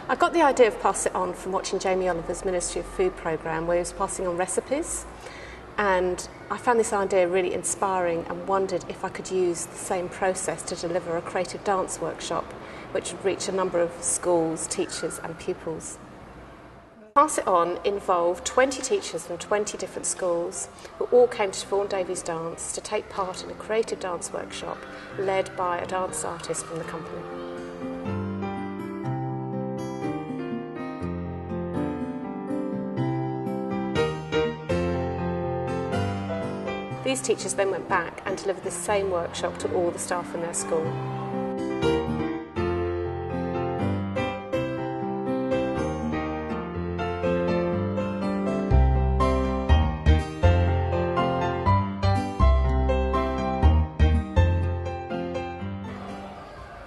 I got the idea of Pass It On from watching Jamie Oliver's Ministry of Food programme, where he was passing on recipes, and I found this idea really inspiring and wondered if I could use the same process to deliver a creative dance workshop which would reach a number of schools, teachers and pupils. Pass It On involved 20 teachers from 20 different schools who all came to Siobhan Davies Dance to take part in a creative dance workshop led by a dance artist from the company. These teachers then went back and delivered the same workshop to all the staff in their school.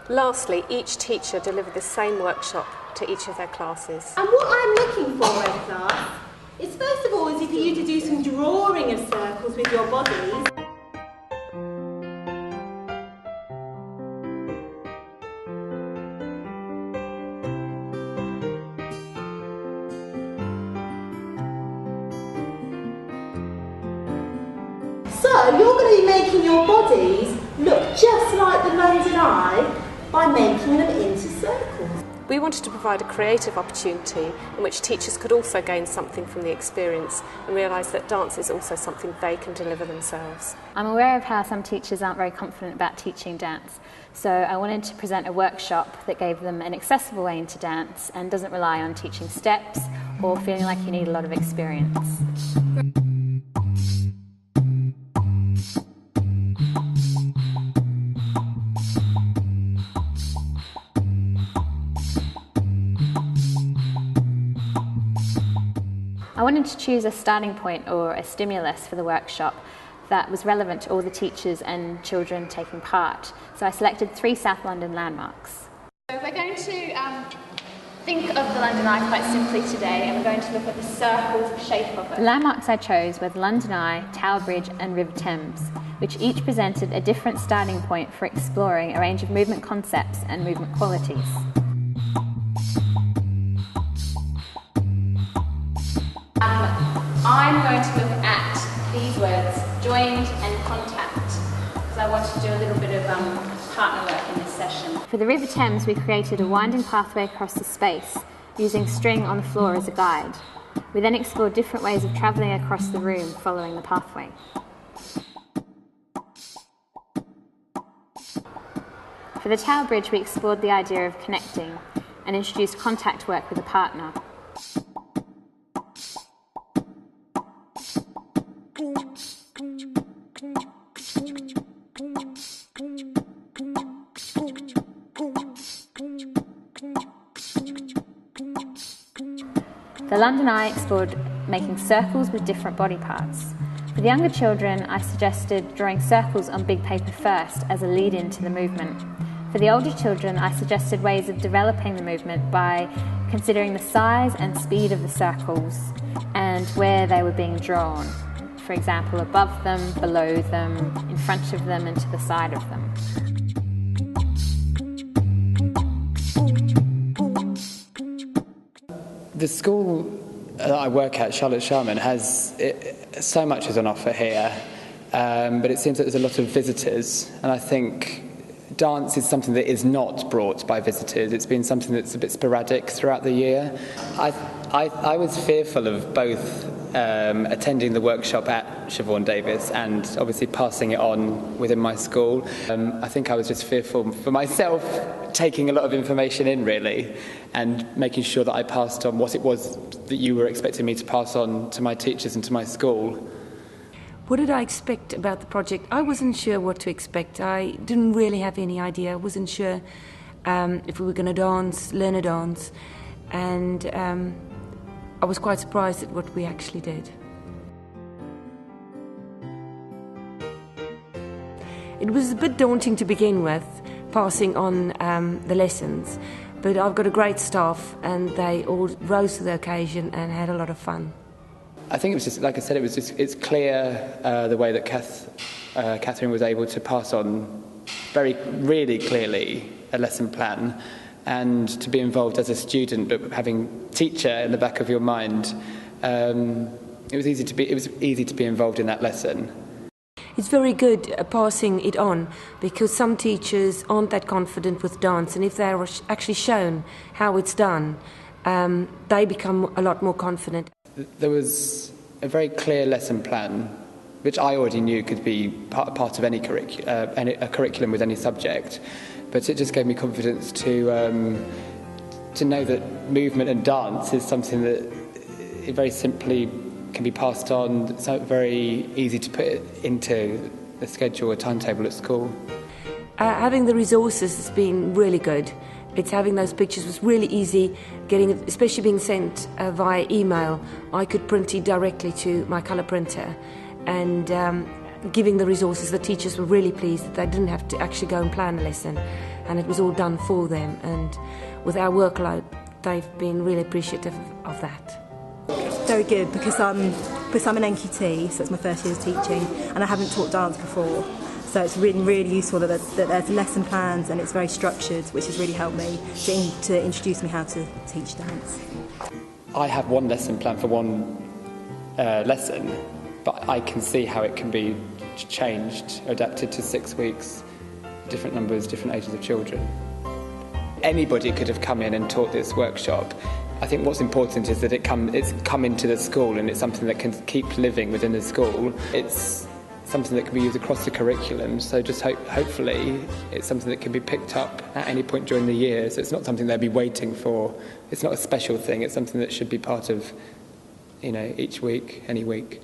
Lastly, each teacher delivered the same workshop to each of their classes. And what I'm looking for in class is, first of all, is for you to do some drawing of circles with your bodies. So you're going to be making your bodies look just like the London Eye by making them into circles. We wanted to provide a creative opportunity in which teachers could also gain something from the experience and realise that dance is also something they can deliver themselves. I'm aware of how some teachers aren't very confident about teaching dance, so I wanted to present a workshop that gave them an accessible way into dance and doesn't rely on teaching steps or feeling like you need a lot of experience. I wanted to choose a starting point or a stimulus for the workshop that was relevant to all the teachers and children taking part. So I selected 3 South London landmarks. So we're going to think of the London Eye quite simply today, and we're going to look at the circle shape of it. The landmarks I chose were the London Eye, Tower Bridge and River Thames, which each presented a different starting point for exploring a range of movement concepts and movement qualities. I'm going to look at these words, joined and contact, because I want to do a little bit of partner work in this session. For the River Thames, we created a winding pathway across the space, using string on the floor as a guide. We then explored different ways of travelling across the room following the pathway. For the Tower Bridge, we explored the idea of connecting and introduced contact work with a partner. The London Eye explored making circles with different body parts. For the younger children, I suggested drawing circles on big paper first as a lead-in to the movement. For the older children, I suggested ways of developing the movement by considering the size and speed of the circles and where they were being drawn. For example, above them, below them, in front of them and to the side of them. The school that I work at, Charlotte Sharman, has so much is on offer here, but it seems that there's a lot of visitors, and I think dance is something that is not brought by visitors. It's been something that's a bit sporadic throughout the year. I was fearful of both attending the workshop at Siobhan Davies and obviously passing it on within my school. I think I was just fearful for myself, taking a lot of information in really and making sure that I passed on what it was that you were expecting me to pass on to my teachers and to my school. What did I expect about the project? I wasn't sure what to expect. I didn't really have any idea. I wasn't sure if we were going to learn a dance, and I was quite surprised at what we actually did. It was a bit daunting to begin with, passing on the lessons, but I've got a great staff and they all rose to the occasion and had a lot of fun. I think it was just, like I said, it's clear the way that Catherine was able to pass on really clearly a lesson plan and to be involved as a student, but having teacher in the back of your mind, it was easy to be involved in that lesson. It's very good passing it on, because some teachers aren't that confident with dance, and if they're actually shown how it's done, they become a lot more confident. There was a very clear lesson plan, which I already knew could be part of any curriculum with any subject, but it just gave me confidence to know that movement and dance is something that it very simply can be passed on. It's very easy to put it into a schedule, a timetable at school. Having the resources has been really good. It's having those pictures was really easy, getting, especially being sent via email. I could print it directly to my colour printer, and giving the resources, the teachers were really pleased that they didn't have to actually go and plan a lesson, and it was all done for them. And with our workload, they've been really appreciative of that. Very good, because I'm an NQT, so it's my first year of teaching, and I haven't taught dance before. So it's really, really useful that there's lesson plans and it's very structured, which has really helped me to introduce me how to teach dance. I have one lesson plan for one lesson, but I can see how it can be changed, adapted to 6 weeks, different numbers, different ages of children. Anybody could have come in and taught this workshop. I think what's important is that it's come into the school, and it's something that can keep living within the school. It's something that can be used across the curriculum, so just hopefully it's something that can be picked up at any point during the year, so it's not something they'll be waiting for. It's not a special thing, it's something that should be part of, each week, any week.